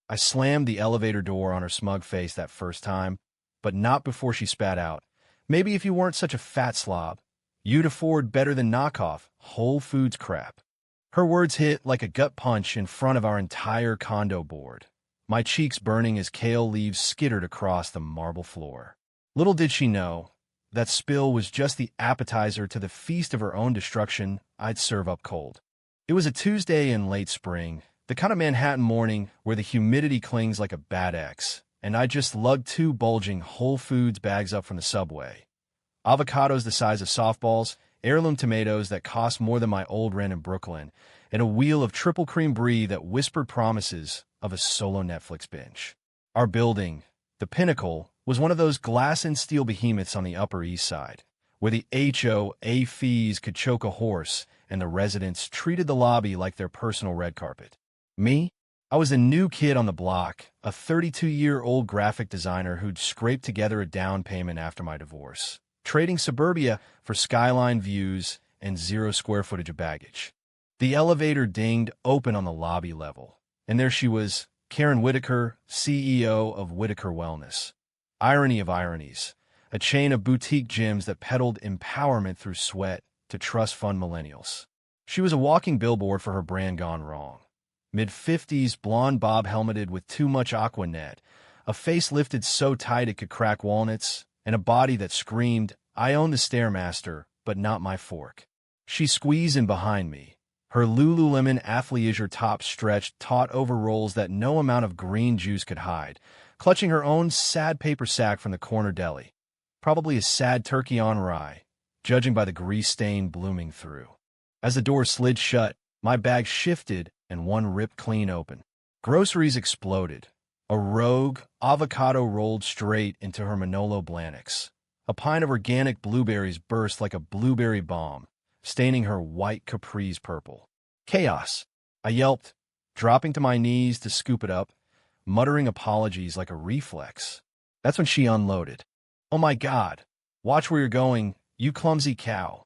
I slammed the elevator door on her smug face that first time, but not before she spat out. Maybe if you weren't such a fat slob, you'd afford better than knockoff Whole Foods crap. Her words hit like a gut punch in front of our entire condo board, my cheeks burning as kale leaves skittered across the marble floor. Little did she know, that spill was just the appetizer to the feast of her own destruction I'd serve up cold. It was a Tuesday in late spring, the kind of Manhattan morning where the humidity clings like a bad ex, and I just lugged 2 bulging Whole Foods bags up from the subway. Avocados the size of softballs, heirloom tomatoes that cost more than my old rent in Brooklyn, and a wheel of triple cream brie that whispered promises of a solo Netflix binge. Our building, the Pinnacle, was one of those glass and steel behemoths on the Upper East Side, where the HOA fees could choke a horse and the residents treated the lobby like their personal red carpet. Me? I was a new kid on the block, a 32-year-old graphic designer who'd scraped together a down payment after my divorce, trading suburbia for skyline views and 0 square footage of baggage. The elevator dinged open on the lobby level, and there she was, Karen Whitaker, CEO of Whitaker Wellness. Irony of ironies, a chain of boutique gyms that peddled empowerment through sweat to trust fund millennials. She was a walking billboard for her brand gone wrong. Mid-50s, blonde bob-helmeted with too much Aquanet, a face lifted so tight it could crack walnuts, and a body that screamed, "I own the Stairmaster, but not my fork." She squeezed in behind me, her Lululemon athleisure top stretched taut over rolls that no amount of green juice could hide, clutching her own sad paper sack from the corner deli. Probably a sad turkey on rye, judging by the grease stain blooming through. As the door slid shut, my bag shifted and one ripped clean open. Groceries exploded. A rogue avocado rolled straight into her Manolo Blahniks. A pint of organic blueberries burst like a blueberry bomb, staining her white capris purple. Chaos, I yelped, dropping to my knees to scoop it up, muttering apologies like a reflex. That's when she unloaded. "Oh my God, watch where you're going, you clumsy cow."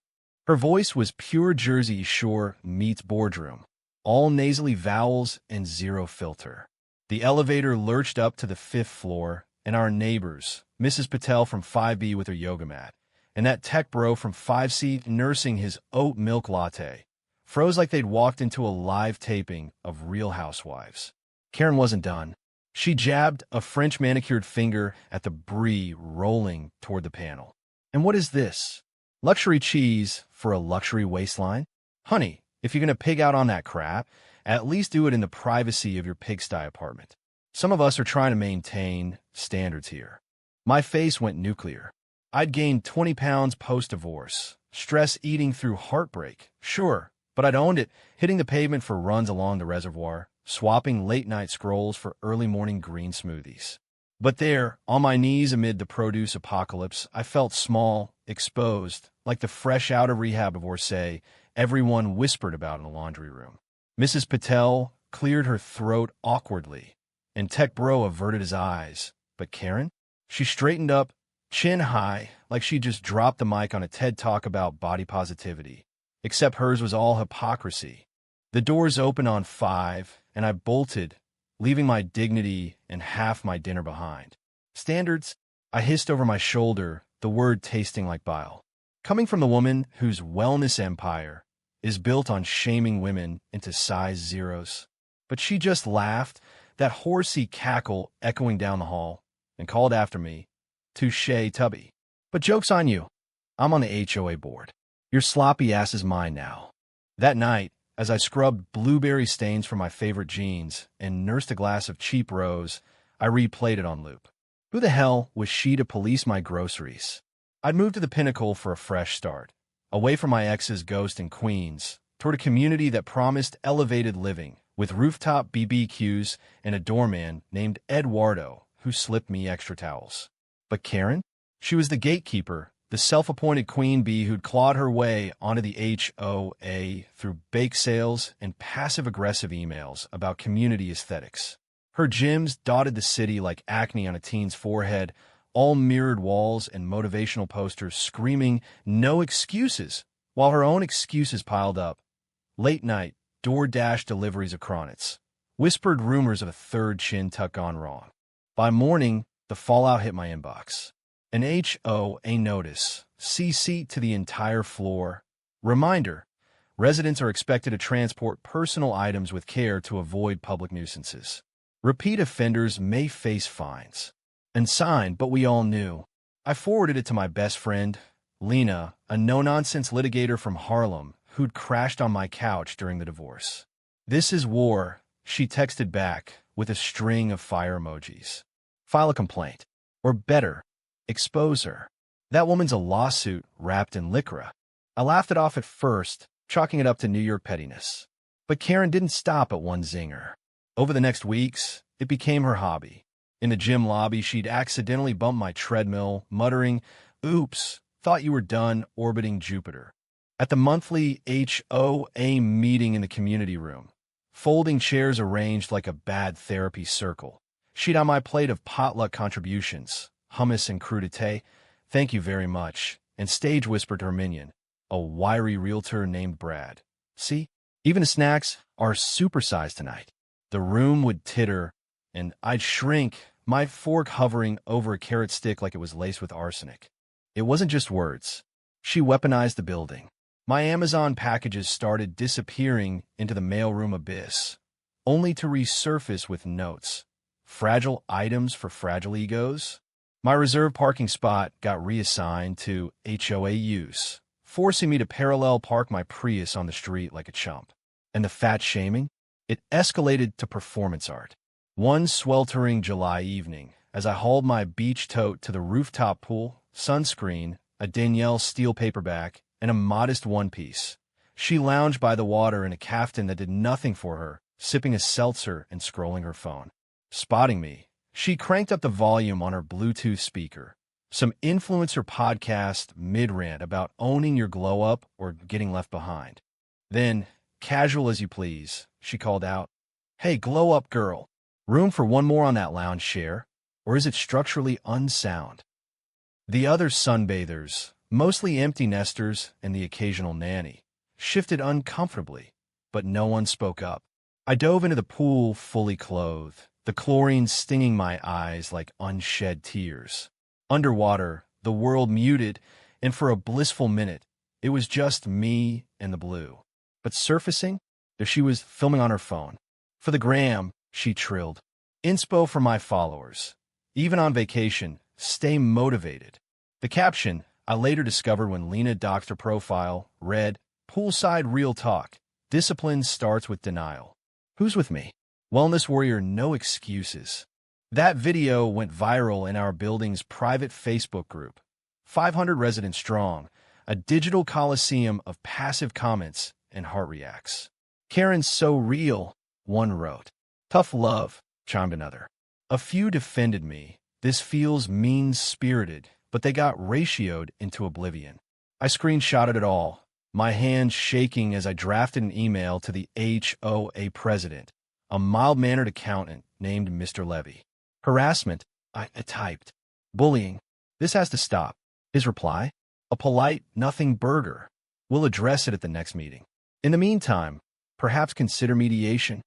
Her voice was pure Jersey Shore meets boardroom, all nasally vowels and 0 filter. The elevator lurched up to the 5th floor, and our neighbors, Mrs. Patel from 5B with her yoga mat, and that tech bro from 5C nursing his oat milk latte, froze like they'd walked into a live taping of Real Housewives. Karen wasn't done. She jabbed a French manicured finger at the brie rolling toward the panel. "And what is this? Luxury cheese for a luxury waistline? Honey, if you're going to pig out on that crap, at least do it in the privacy of your pigsty apartment. Some of us are trying to maintain standards here." My face went nuclear. I'd gained 20 pounds post-divorce, stress eating through heartbreak, sure, but I'd owned it, hitting the pavement for runs along the reservoir, swapping late-night scrolls for early-morning green smoothies. But there, on my knees amid the produce apocalypse, I felt small, exposed, like the fresh-out-of-rehab divorcee everyone whispered about in the laundry room. Mrs. Patel cleared her throat awkwardly, and Tech Bro averted his eyes. But Karen? She straightened up, chin high, like she just dropped the mic on a TED Talk about body positivity. Except hers was all hypocrisy. The doors opened on 5, and I bolted, leaving my dignity and half my dinner behind. "Standards?" I hissed over my shoulder, the word tasting like bile. Coming from the woman whose wellness empire is built on shaming women into size zeros. But she just laughed, that horsey cackle echoing down the hall, and called after me, "Touché, Tubby. But joke's on you. I'm on the HOA board. Your sloppy ass is mine now." That night, as I scrubbed blueberry stains from my favorite jeans and nursed a glass of cheap rose, I replayed it on loop. Who the hell was she to police my groceries? I'd moved to the Pinnacle for a fresh start, away from my ex's ghost in Queens, toward a community that promised elevated living, with rooftop BBQs and a doorman named Eduardo who slipped me extra towels. But Karen? She was the gatekeeper, the self-appointed queen bee who'd clawed her way onto the HOA through bake sales and passive-aggressive emails about community aesthetics. Her gyms dotted the city like acne on a teen's forehead, all mirrored walls and motivational posters screaming no excuses, while her own excuses piled up. Late night, DoorDash deliveries of cronets, Whispered rumors of a third chin tuck gone wrong. By morning, the fallout hit my inbox. An HOA notice, CC to the entire floor. Reminder, residents are expected to transport personal items with care to avoid public nuisances. Repeat offenders may face fines. And signed, but we all knew. I forwarded it to my best friend, Lena, a no-nonsense litigator from Harlem who'd crashed on my couch during the divorce. "This is war," she texted back with a string of fire emojis. "File a complaint. Or better, expose her. That woman's a lawsuit wrapped in lycra." I laughed it off at first, chalking it up to New York pettiness. But Karen didn't stop at one zinger. Over the next weeks, it became her hobby. In the gym lobby, she'd accidentally bump my treadmill, muttering, "Oops, thought you were done orbiting Jupiter." At the monthly HOA meeting in the community room, folding chairs arranged like a bad therapy circle, she'd on my plate of potluck contributions, hummus and crudité, "Thank you very much," and stage whispered to her minion, a wiry realtor named Brad, "See, even the snacks are supersized tonight." The room would titter, and I'd shrink, my fork hovering over a carrot stick like it was laced with arsenic. It wasn't just words. She weaponized the building. My Amazon packages started disappearing into the mailroom abyss, only to resurface with notes. "Fragile items for fragile egos." My reserved parking spot got reassigned to HOA use, forcing me to parallel park my Prius on the street like a chump. And the fat shaming? It escalated to performance art. One sweltering July evening, as I hauled my beach tote to the rooftop pool, sunscreen, a Danielle steel paperback, and a modest one-piece, she lounged by the water in a caftan that did nothing for her, sipping a seltzer and scrolling her phone. Spotting me, she cranked up the volume on her Bluetooth speaker. Some influencer podcast mid-rant about owning your glow-up or getting left behind. Then, casual as you please, she called out, "Hey, glow-up girl, room for one more on that lounge chair? Or is it structurally unsound?" The other sunbathers, mostly empty nesters and the occasional nanny, shifted uncomfortably, but no one spoke up. I dove into the pool fully clothed, the chlorine stinging my eyes like unshed tears. Underwater, the world muted, and for a blissful minute, it was just me and the blue. But surfacing, there she was filming on her phone. "For the gram," she trilled. "Inspo for my followers. Even on vacation, stay motivated." The caption, I later discovered when Lena doxed her profile, read, "Poolside real talk. Discipline starts with denial." Who's with me? Wellness warrior, no excuses. That video went viral in our building's private Facebook group. 500 residents strong, a digital coliseum of passive comments and heart reacts. "Karen's so real," one wrote. "Tough love," chimed another. A few defended me. "This feels mean-spirited," but they got ratioed into oblivion. I screenshotted it all, my hands shaking as I drafted an email to the HOA president, a mild-mannered accountant named Mr. Levy. "Harassment," I typed. "Bullying. This has to stop." His reply? A polite nothing burger. "We'll address it at the next meeting. In the meantime, perhaps consider mediation."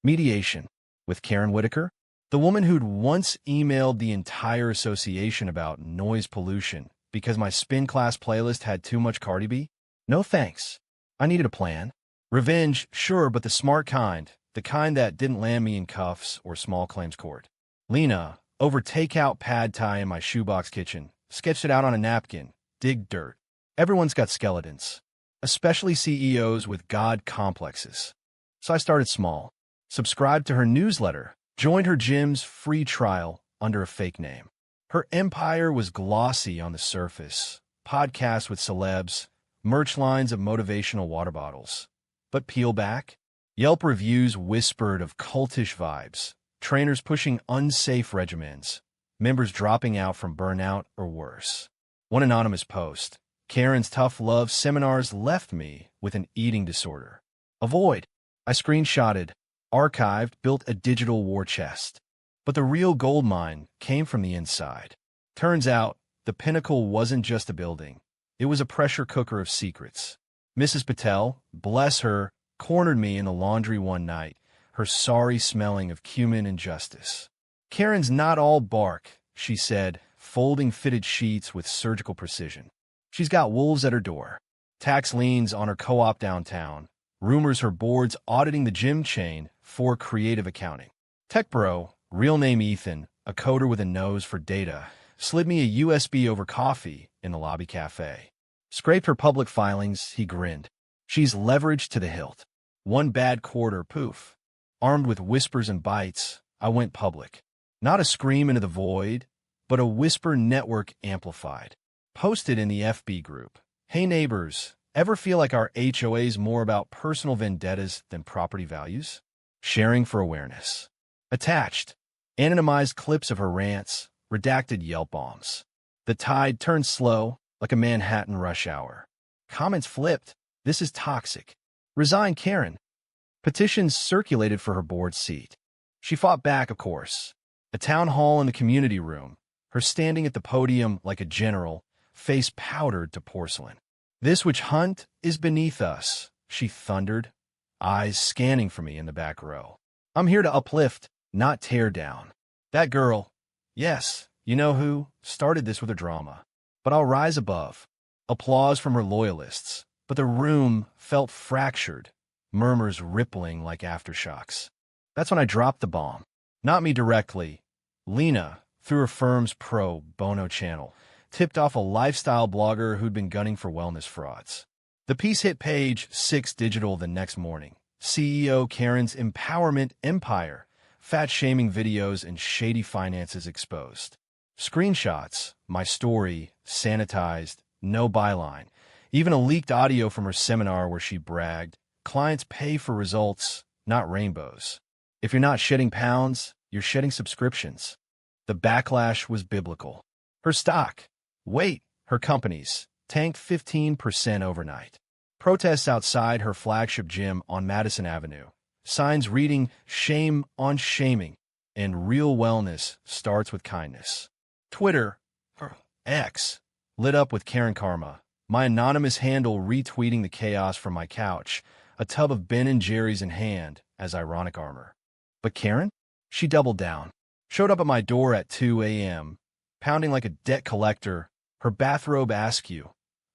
Mediation with Karen Whitaker, the woman who'd once emailed the entire association about noise pollution because my spin class playlist had too much Cardi B? No thanks. I needed a plan. Revenge, sure, but the smart kind, the kind that didn't land me in cuffs or small claims court. Lena, over takeout pad thai in my shoebox kitchen, sketched it out on a napkin, dig dirt. Everyone's got skeletons, especially CEOs with God complexes. So I started small, subscribed to her newsletter, joined her gym's free trial under a fake name. Her empire was glossy on the surface, podcasts with celebs, merch lines of motivational water bottles. But peel back, Yelp reviews whispered of cultish vibes, trainers pushing unsafe regimens, members dropping out from burnout or worse. One anonymous post, "Karen's tough love seminars left me with an eating disorder. Avoid." I screenshotted, archived, built a digital war chest. But the real gold mine came from the inside. Turns out, the Pinnacle wasn't just a building. It was a pressure cooker of secrets. Mrs. Patel, bless her, cornered me in the laundry one night, her sorry smelling of cumin and justice. Karen's not all bark, she said, folding fitted sheets with surgical precision. She's got wolves at her door. Tax liens on her co-op downtown. Rumors her board's auditing the gym chain for creative accounting. Tech bro, real name Ethan, a coder with a nose for data, slid me a USB over coffee in the lobby cafe. Scraped her public filings, he grinned. She's leveraged to the hilt. One bad quarter, poof. Armed with whispers and bites, I went public. Not a scream into the void, but a whisper network amplified. Posted in the FB group. Hey neighbors, ever feel like our HOA's more about personal vendettas than property values? Sharing for awareness. Attached. Anonymized clips of her rants, redacted Yelp bombs. The tide turned slow, like a Manhattan rush hour. Comments flipped. This is toxic. Resign Karen. Petitions circulated for her board seat. She fought back, of course. A town hall in the community room, her standing at the podium like a general, face powdered to porcelain. This witch hunt is beneath us, she thundered, eyes scanning for me in the back row. I'm here to uplift, not tear down. That girl, yes, you know who, started this with her drama. But I'll rise above. Applause from her loyalists, but the room felt fractured, murmurs rippling like aftershocks. That's when I dropped the bomb. Not me directly. Lena, through her firm's pro bono channel, tipped off a lifestyle blogger who'd been gunning for wellness frauds. The piece hit page 6 digital the next morning. CEO Karen's empowerment empire, fat-shaming videos and shady finances exposed. Screenshots, my story, sanitized, no byline. Even a leaked audio from her seminar where she bragged, clients pay for results, not rainbows. If you're not shedding pounds, you're shedding subscriptions. The backlash was biblical. Her stock, her companies, tanked 15% overnight. Protests outside her flagship gym on Madison Avenue. Signs reading, shame on shaming, and real wellness starts with kindness. Twitter, X, lit up with Karen Karma, my anonymous handle retweeting the chaos from my couch, a tub of Ben & Jerry's in hand as ironic armor. But Karen? She doubled down. Showed up at my door at 2 a.m., pounding like a debt collector, her bathrobe askew,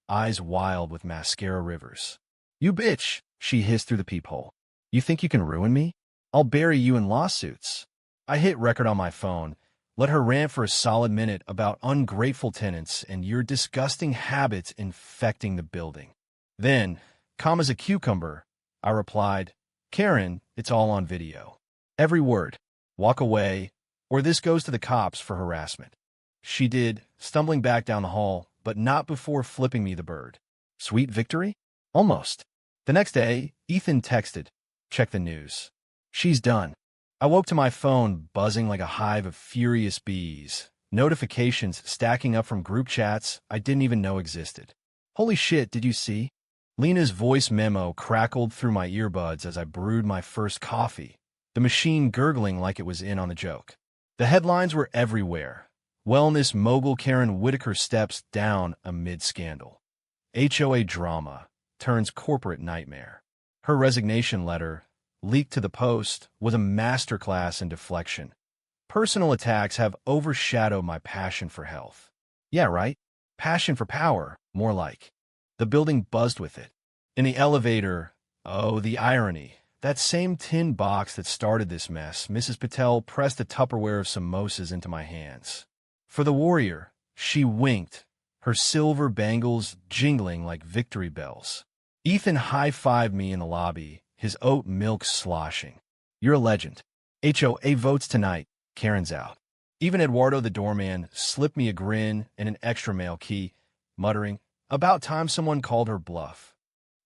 eyes wild with mascara rivers. You bitch, she hissed through the peephole. You think you can ruin me? I'll bury you in lawsuits. I hit record on my phone, let her rant for a solid minute about ungrateful tenants and your disgusting habits infecting the building. Then, calm as a cucumber, I replied, Karen, it's all on video. Every word. Walk away, or this goes to the cops for harassment. She did, stumbling back down the hall, but not before flipping me the bird. Sweet victory? Almost. The next day, Ethan texted, check the news. She's done. I woke to my phone buzzing like a hive of furious bees, notifications stacking up from group chats I didn't even know existed. Holy shit, did you see? Lena's voice memo crackled through my earbuds as I brewed my first coffee, the machine gurgling like it was in on the joke. The headlines were everywhere. Wellness mogul Karen Whitaker steps down amid scandal. HOA drama turns corporate nightmare. Her resignation letter, leaked to the Post, was a masterclass in deflection. Personal attacks have overshadowed my passion for health. Yeah, right? Passion for power, more like. The building buzzed with it. In the elevator, oh, the irony. That same tin box that started this mess, Mrs. Patel pressed a Tupperware of samosas into my hands. For the warrior, she winked, her silver bangles jingling like victory bells. Ethan high-fived me in the lobby, his oat milk sloshing. You're a legend. HOA votes tonight. Karen's out. Even Eduardo the doorman slipped me a grin and an extra mail key, muttering, about time someone called her bluff.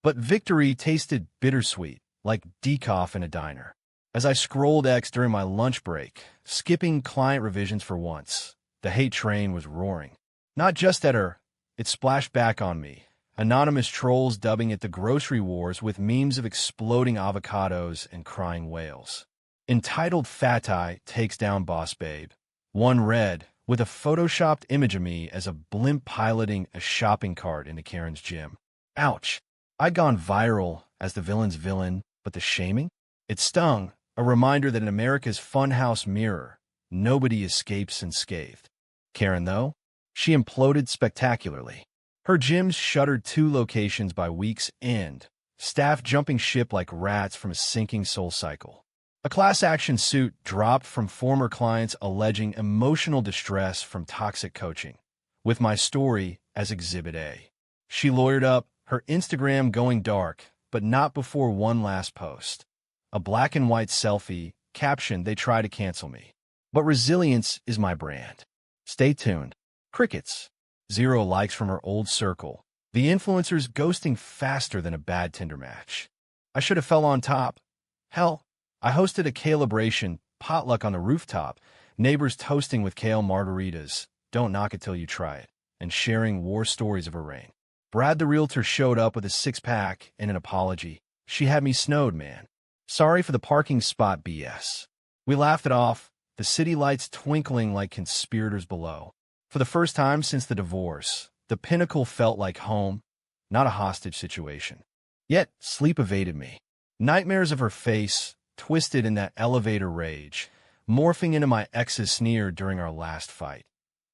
But victory tasted bittersweet, like decaf in a diner. As I scrolled X during my lunch break, skipping client revisions for once, the hate train was roaring. Not just at her, it splashed back on me. Anonymous trolls dubbing it the grocery wars with memes of exploding avocados and crying whales. Entitled Fatai takes down Boss Babe. One read, with a photoshopped image of me as a blimp piloting a shopping cart into Karen's gym. Ouch. I'd gone viral as the villain's villain, but the shaming? It stung, A reminder that in America's funhouse mirror, nobody escapes unscathed. Karen, though, she imploded spectacularly. Her gyms shuttered 2 locations by week's end, staff jumping ship like rats from a sinking soul cycle. A class action suit dropped from former clients alleging emotional distress from toxic coaching, with my story as Exhibit A. She lawyered up, her Instagram going dark, but not before one last post. A black and white selfie, captioned, "They try to cancel me. But resilience is my brand." Stay tuned. Crickets. 0 likes from her old circle. The influencer's ghosting faster than a bad Tinder match. I should have fell on top. Hell, I hosted a calibration potluck on the rooftop, neighbors toasting with kale margaritas, don't knock it till you try it, and sharing war stories of her rain. Brad the realtor showed up with a 6-pack and an apology. "She had me snowed, man. Sorry for the parking spot BS." We laughed it off, the city lights twinkling like conspirators below. For the first time since the divorce, the pinnacle felt like home, not a hostage situation. Yet, sleep evaded me. Nightmares of her face, twisted in that elevator rage, morphing into my ex's sneer during our last fight.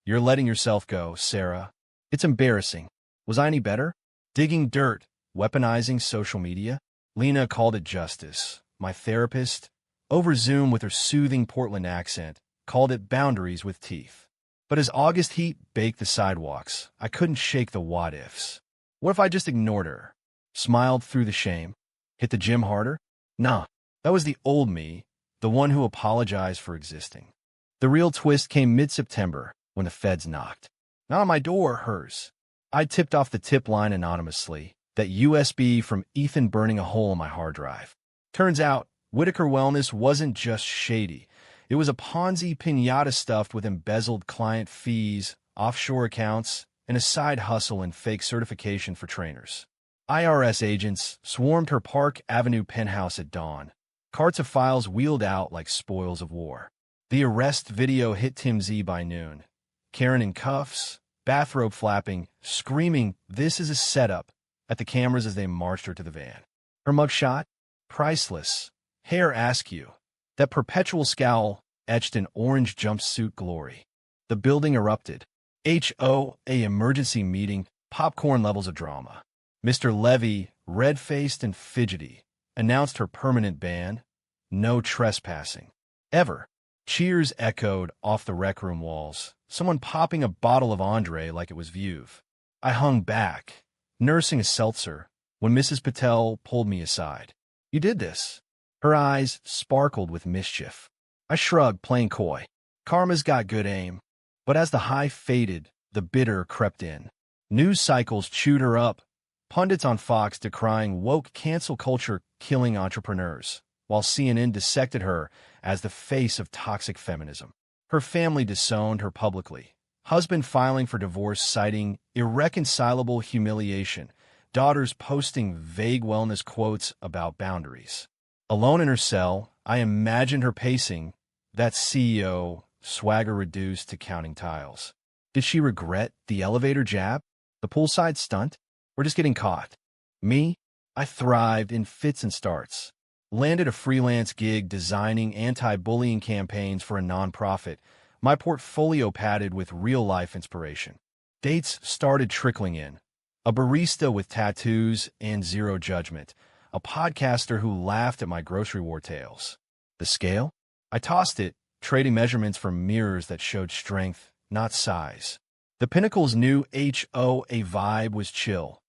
"You're letting yourself go, Sarah. It's embarrassing. Was I any better?" Digging dirt, weaponizing social media? Lena called it justice. My therapist, over Zoom with her soothing Portland accent, called it boundaries with teeth. But as August heat baked the sidewalks, I couldn't shake the what-ifs. What if I just ignored her? Smiled through the shame? Hit the gym harder? Nah, that was the old me, the one who apologized for existing. The real twist came mid-September, when the feds knocked. Not on my door, hers. I tipped off the tip line anonymously, that USB from Ethan burning a hole in my hard drive. Turns out, Whitaker Wellness wasn't just shady. It was a Ponzi piñata stuffed with embezzled client fees, offshore accounts, and a side hustle and fake certification for trainers. IRS agents swarmed her Park Avenue penthouse at dawn, carts of files wheeled out like spoils of war. The arrest video hit TMZ by noon. Karen in cuffs, bathrobe flapping, screaming, "This is a setup," at the cameras as they marched her to the van. Her mugshot? Priceless. Hair askew. That perpetual scowl etched in orange jumpsuit glory. The building erupted. HOA emergency meeting, popcorn levels of drama. Mr. Levy, red-faced and fidgety, announced her permanent ban. No trespassing. Ever. Cheers echoed off the rec room walls, someone popping a bottle of Andre like it was Veuve. I hung back, nursing a seltzer, when Mrs. Patel pulled me aside. "You did this." Her eyes sparkled with mischief. I shrugged, playing coy. Karma's got good aim. But as the high faded, the bitter crept in. News cycles chewed her up, pundits on Fox decrying woke cancel culture killing entrepreneurs, while CNN dissected her as the face of toxic feminism. Her family disowned her publicly. Husband filing for divorce citing irreconcilable humiliation. Daughters posting vague wellness quotes about boundaries. Alone in her cell, I imagined her pacing, that CEO, swagger reduced to counting tiles. Did she regret the elevator jab, the poolside stunt, or just getting caught? Me? I thrived in fits and starts. Landed a freelance gig designing anti-bullying campaigns for a nonprofit, my portfolio padded with real-life inspiration. Dates started trickling in. A barista with tattoos and zero judgment. A podcaster who laughed at my grocery war tales. The scale? I tossed it, trading measurements for mirrors that showed strength, not size. The Pinnacle's new HOA vibe was chill.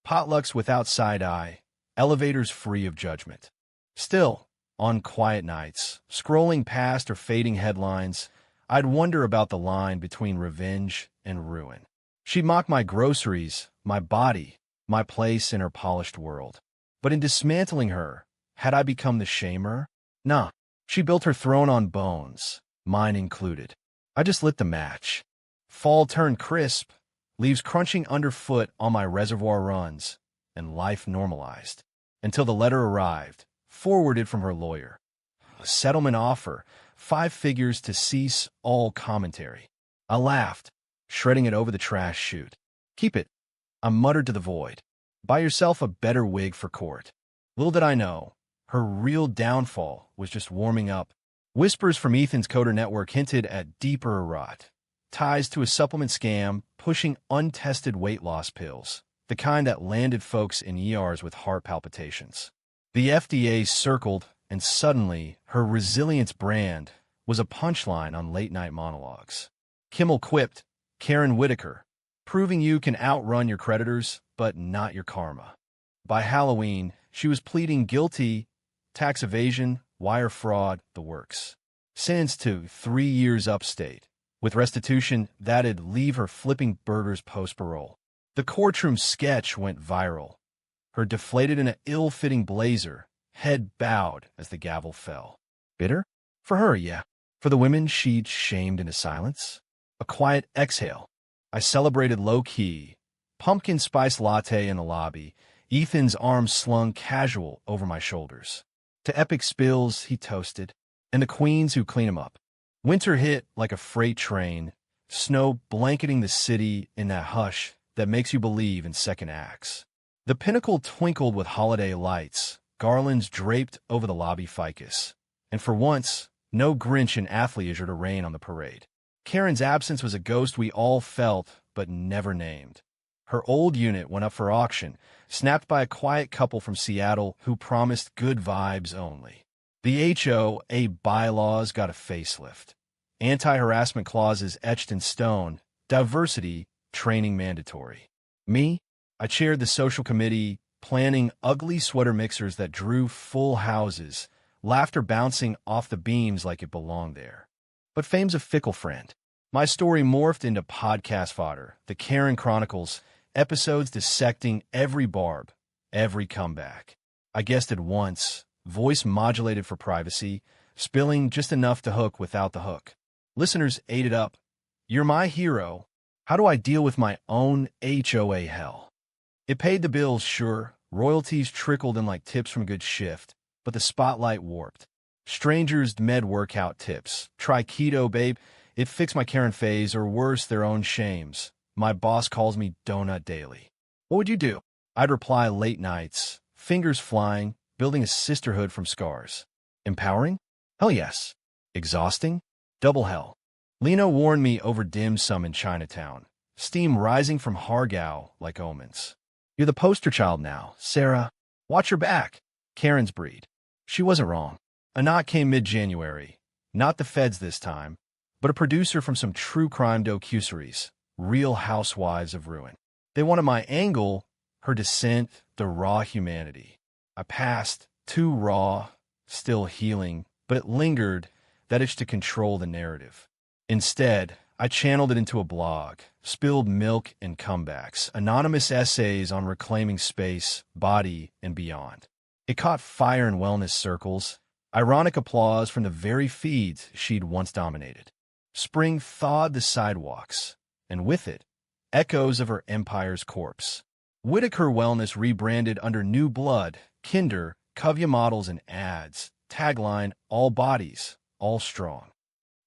Potlucks without side-eye, elevators free of judgment. Still, on quiet nights, scrolling past or fading headlines, I'd wonder about the line between revenge and ruin. She'd mock my groceries, my body, my place in her polished world. But in dismantling her, had I become the shamer? Nah, she built her throne on bones, mine included. I just lit the match. Fall turned crisp, leaves crunching underfoot on my reservoir runs, and life normalized. Until the letter arrived, forwarded from her lawyer. A settlement offer, 5 figures to cease all commentary. I laughed, shredding it over the trash chute. "Keep it," I muttered to the void. "Buy yourself a better wig for court." Little did I know, Her real downfall was just warming up. Whispers from Ethan's coder network hinted at deeper rot. Ties to a supplement scam, pushing untested weight loss pills, the kind that landed folks in ERs with heart palpitations. The FDA circled, and suddenly, her resilience brand was a punchline on late-night monologues. Kimmel quipped, "Karen Whitaker, proving you can outrun your creditors, but not your karma." By Halloween, she was pleading guilty, tax evasion, wire fraud, the works. Sentenced to 3 years upstate. With restitution, that'd leave her flipping burgers post-parole. The courtroom sketch went viral. Her deflated in an ill-fitting blazer, head bowed as the gavel fell. Bitter? For her, yeah. For the women she'd shamed into silence? A quiet exhale. I celebrated low-key. Pumpkin spice latte in the lobby, Ethan's arms slung casual over my shoulders. To epic spills, he toasted, and the queens who clean him up. Winter hit like a freight train, snow blanketing the city in that hush that makes you believe in second acts. The pinnacle twinkled with holiday lights, garlands draped over the lobby ficus. And for once, no Grinch in athleisure to rain on the parade. Karen's absence was a ghost we all felt, but never named. Her old unit went up for auction, snapped by a quiet couple from Seattle who promised good vibes only. The HOA bylaws got a facelift. Anti-harassment clauses etched in stone, diversity, training mandatory. Me? I chaired the social committee, planning ugly sweater mixers that drew full houses, laughter bouncing off the beams like it belonged there. But fame's a fickle friend. My story morphed into podcast fodder, the Karen Chronicles, episodes dissecting every barb, every comeback. I guested once, voice modulated for privacy, spilling just enough to hook without the hook. Listeners ate it up. You're my hero. How do I deal with my own HOA hell? It paid the bills, sure. Royalties trickled in like tips from a good shift, but the spotlight warped. Strangers' med workout tips. Try keto, babe. It fixed my Karen phase, or worse, their own shames. My boss calls me Donut Daily. What would you do? I'd reply late nights, fingers flying, building a sisterhood from scars. Empowering? Hell yes. Exhausting? Double hell. Lena warned me over dim sum in Chinatown, steam rising from Hargao like omens. You're the poster child now, Sarah. Watch your back. Karen's breed. She wasn't wrong. A knock came mid-January. Not the feds this time, but a producer from some true crime docuseries, Real Housewives of Ruin. They wanted my angle, her descent, the raw humanity. I passed, too raw, still healing, but it lingered, that itch to control the narrative. Instead, I channeled it into a blog, spilled milk and comebacks, anonymous essays on reclaiming space, body, and beyond. It caught fire in wellness circles, ironic applause from the very feeds she'd once dominated. Spring thawed the sidewalks, and with it, echoes of her empire's corpse. Whitaker Wellness rebranded under new blood, Kinder, Covia models and ads, tagline, all bodies, all strong.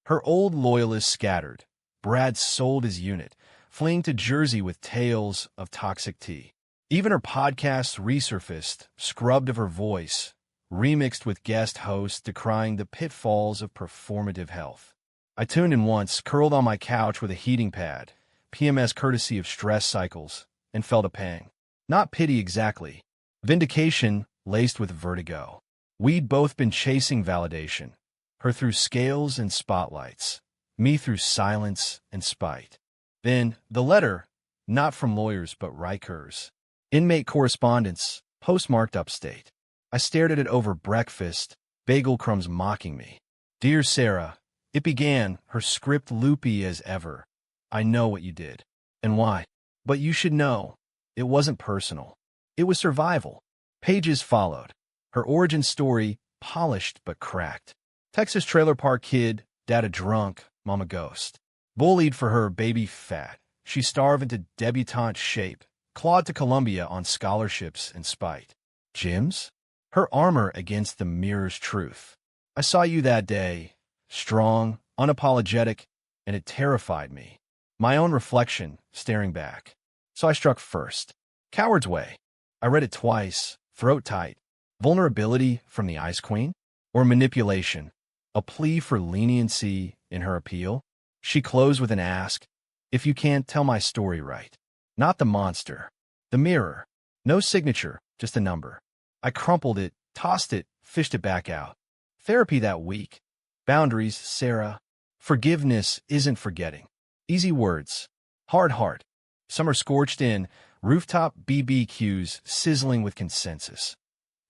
Her old loyalists scattered. Brad sold his unit, fleeing to Jersey with tales of toxic tea. Even her podcasts resurfaced, scrubbed of her voice, remixed with guest hosts decrying the pitfalls of performative health. I tuned in once, curled on my couch with a heating pad, PMS courtesy of stress cycles, and felt a pang. Not pity exactly. Vindication laced with vertigo. We'd both been chasing validation. Her through scales and spotlights. Me through silence and spite. Then, the letter, not from lawyers but Rikers. Inmate correspondence, postmarked upstate. I stared at it over breakfast, bagel crumbs mocking me. Dear Sarah, it began, her script loopy as ever. I know what you did. And why. But you should know. It wasn't personal. It was survival. Pages followed. Her origin story, polished but cracked. Texas trailer park kid, dad a drunk, mama ghost. Bullied for her baby fat. She starved into debutante shape. Clawed to Columbia on scholarships and spite. Gyms? Her armor against the mirror's truth. I saw you that day. Strong, unapologetic, and it terrified me. My own reflection, staring back. So I struck first. Coward's Way. I read it twice, throat tight, Vulnerability from the Ice Queen? Or manipulation? A plea for leniency in her appeal? She closed with an ask, if you can't tell my story right. Not the monster. The mirror. No signature, just a number. I crumpled it, tossed it, fished it back out. Therapy that week. Boundaries, Sarah. Forgiveness isn't forgetting. Easy words. Hard heart. Summer scorched in, rooftop BBQs sizzling with consensus.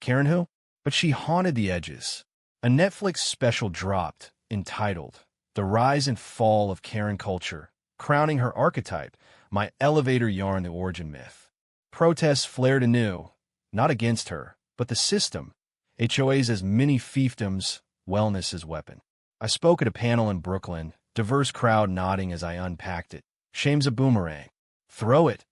Karen who? But she haunted the edges. A Netflix special dropped, entitled The Rise and Fall of Karen Culture, crowning her archetype, my elevator yarn the origin myth. Protests flared anew, not against her, but the system. HOAs as mini fiefdoms, wellness as weapon. I spoke at a panel in Brooklyn, diverse crowd nodding as I unpacked it. Shame's a boomerang. Throw it,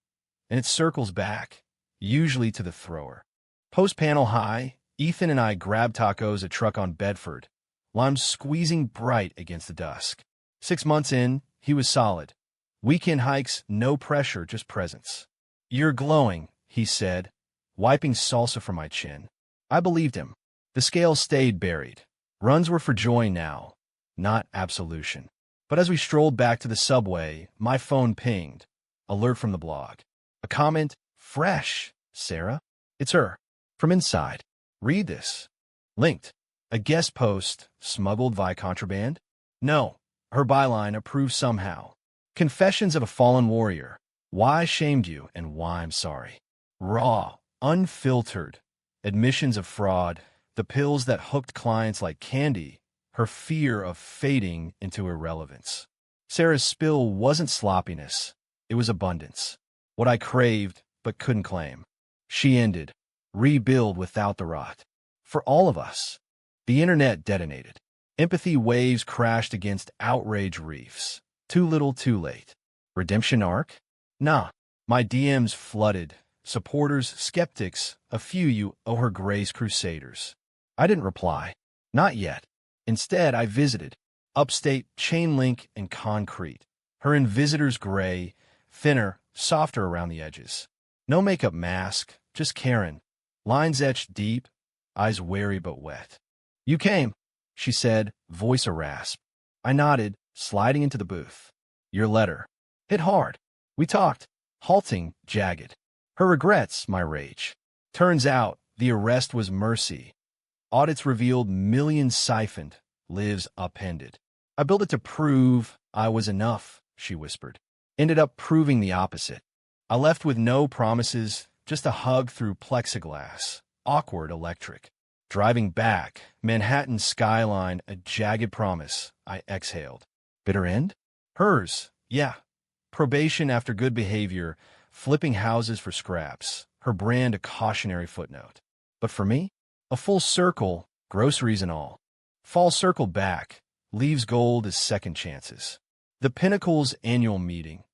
and it circles back, usually to the thrower. Post-panel high, Ethan and I grabbed tacos at Truck on Bedford, limes squeezing bright against the dusk. 6 months in, he was solid. Weekend hikes, no pressure, just presence. You're glowing, he said, wiping salsa from my chin. I believed him. The scale stayed buried. Runs were for joy now, not absolution. But as we strolled back to the subway, my phone pinged. Alert from the blog. A comment, fresh, Sarah. It's her. From inside. Read this. Linked. A guest post, smuggled via contraband? No. Her byline approved somehow. Confessions of a fallen warrior. Why I shamed you and why I'm sorry. Raw, unfiltered. Admissions of fraud. The pills that hooked clients like candy. Her fear of fading into irrelevance. Sarah's spill wasn't sloppiness. It was abundance. What I craved but couldn't claim. She ended. Rebuild without the rot. For all of us. The internet detonated. Empathy waves crashed against outrage reefs. Too little, too late. Redemption arc? Nah. My DMs flooded. Supporters, skeptics, a few you owe her grace crusaders. I didn't reply. Not yet. Instead, I visited. Upstate, chain link, and concrete. Her in visitors gray, thinner, softer around the edges. No makeup mask, just Karen. Lines etched deep, eyes wary but wet. You came, she said, voice a rasp. I nodded, sliding into the booth. Your letter. Hit hard. We talked, halting, jagged. Her regrets, my rage. Turns out, the arrest was mercy. Audits revealed millions siphoned, lives upended. I built it to prove I was enough, she whispered. Ended up proving the opposite. I left with no promises, just a hug through plexiglass. Awkward electric. Driving back, Manhattan skyline, a jagged promise. I exhaled. Bitter end? Hers, yeah. Probation after good behavior, flipping houses for scraps. Her brand a cautionary footnote. But for me, a full circle, groceries and all. Fall circled back, leaves gold as second chances. The Pinnacle's annual meeting.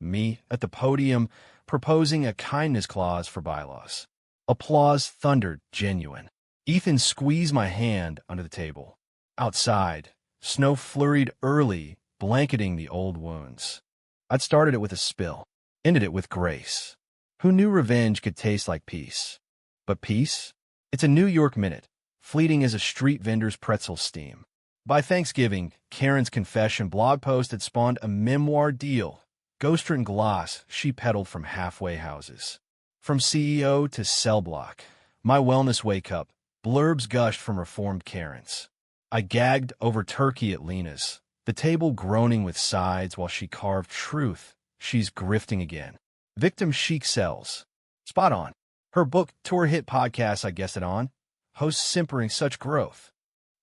Me at the podium proposing a kindness clause for bylaws. Applause thundered, genuine. Ethan squeezed my hand under the table. Outside, snow flurried early, blanketing the old wounds. I'd started it with a spill, ended it with grace. Who knew revenge could taste like peace? But peace? It's a New York minute, fleeting as a street vendor's pretzel steam. By Thanksgiving, Karen's confession blog post had spawned a memoir deal. Ghost-written gloss she peddled from halfway houses. From CEO to cell block, my wellness wake-up, blurbs gushed from reformed Karens. I gagged over turkey at Lena's, the table groaning with sides while she carved truth. She's grifting again. Victim chic sells. Spot on. Her book, tour hit podcast I guessed it on. Hosts simpering such growth.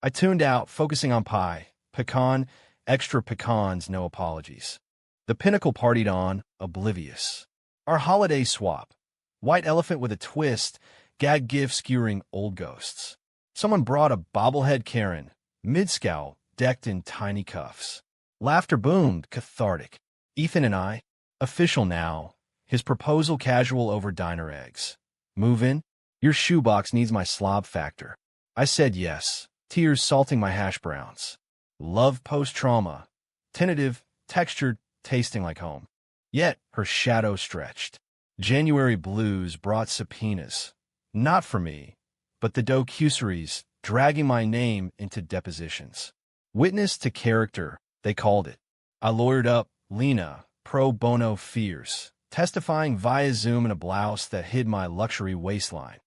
I tuned out, focusing on pie. Pecan, extra pecans, no apologies. The Pinnacle partied on, oblivious. Our holiday swap. White elephant with a twist, gag gif skewering old ghosts. Someone brought a bobblehead Karen, mid-scowl, decked in tiny cuffs. Laughter boomed, cathartic. Ethan and I, official now, his proposal casual over diner eggs. Move in? Your shoebox needs my slob factor. I said yes, tears salting my hash browns. Love post-trauma. Tentative, textured, tasting like home. Yet her shadow stretched. January blues brought subpoenas. Not for me, but the docuseries, dragging my name into depositions. Witness to character, they called it. I lawyered up Lena, pro bono fierce, testifying via Zoom in a blouse that hid my luxury waistline.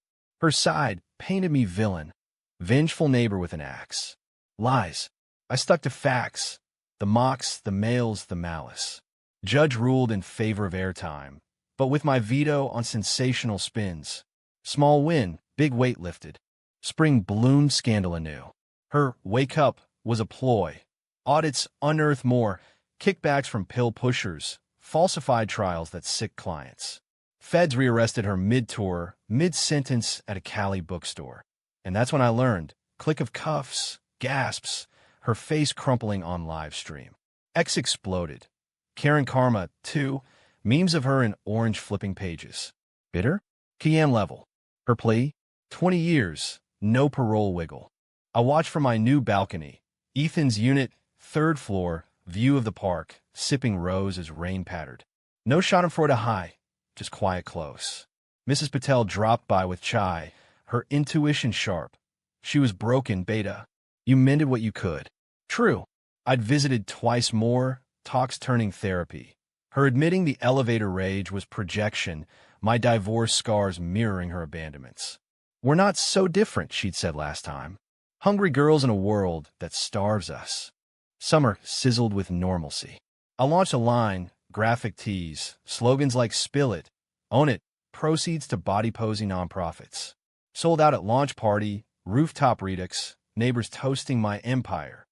Her side painted me villain, vengeful neighbor with an axe. Lies. I stuck to facts. The mocks, the mails, the malice. Judge ruled in favor of airtime, but with my veto on sensational spins. Small win, big weight lifted. Spring bloomed scandal anew. Her wake up was a ploy. Audits unearthed more, kickbacks from pill pushers, falsified trials that sick clients. Feds rearrested her mid-tour, mid-sentence at a Cali bookstore. And that's when I learned. Click of cuffs, gasps, her face crumpling on live stream. X exploded. Karen Karma, too. Memes of her in orange flipping pages. Bitter? Kian level. Her plea? 20 years. No parole wiggle. I watched from my new balcony. Ethan's unit, 3rd floor, view of the park, sipping rose as rain pattered. No schadenfreude high, just quiet close. Mrs. Patel dropped by with chai, her intuition sharp. She was broken, beta. You mended what you could. True. I'd visited twice more, talks turning therapy. Her admitting the elevator rage was projection, my divorce scars mirroring her abandonments. We're not so different, she'd said last time. Hungry girls in a world that starves us. Summer sizzled with normalcy. I launched a line, graphic tees, slogans like spill it, own it, proceeds to body-posing nonprofits. Sold out at launch party, rooftop redux, neighbors toasting my empire.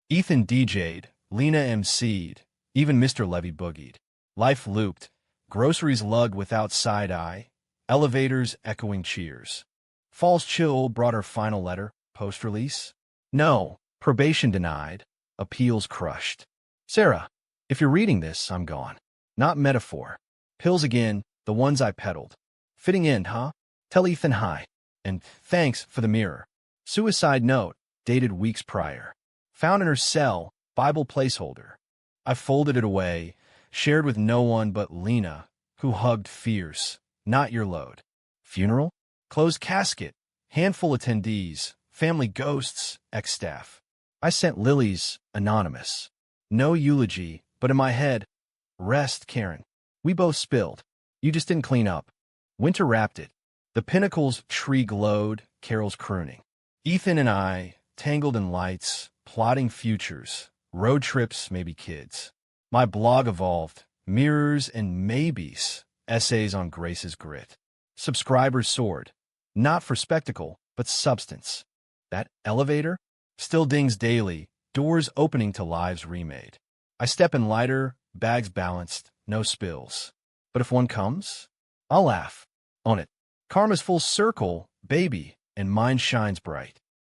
Ethan DJ'd, Lena MC'd, even Mr. Levy boogied. Life looped, groceries lugged without side-eye, elevators echoing cheers. Fall's chill brought her final letter, post-release. No, probation denied, appeals crushed. Sarah, if you're reading this, I'm gone. Not metaphor. Pills again, the ones I peddled. Fitting in, huh? Tell Ethan hi. And thanks for the mirror. Suicide note, dated weeks prior. Found in her cell, Bible placeholder. I folded it away, shared with no one but Lena, who hugged fierce. Not your load. Funeral? Closed casket. Handful attendees. Family ghosts. Ex-staff. I sent lilies, anonymous. No eulogy, but in my head, rest, Karen. We both spilled. You just didn't clean up. Winter wrapped it. The pinnacle's tree glowed, carols crooning. Ethan and I, tangled in lights, plotting futures, road trips, maybe kids. My blog evolved, mirrors and maybes, essays on Grace's grit. Subscribers soared, not for spectacle, but substance. That elevator still dings daily, doors opening to lives remade. I step in lighter, bags balanced, no spills. But if one comes, I'll laugh. Own it. Karma's full circle, baby, and mine shines bright.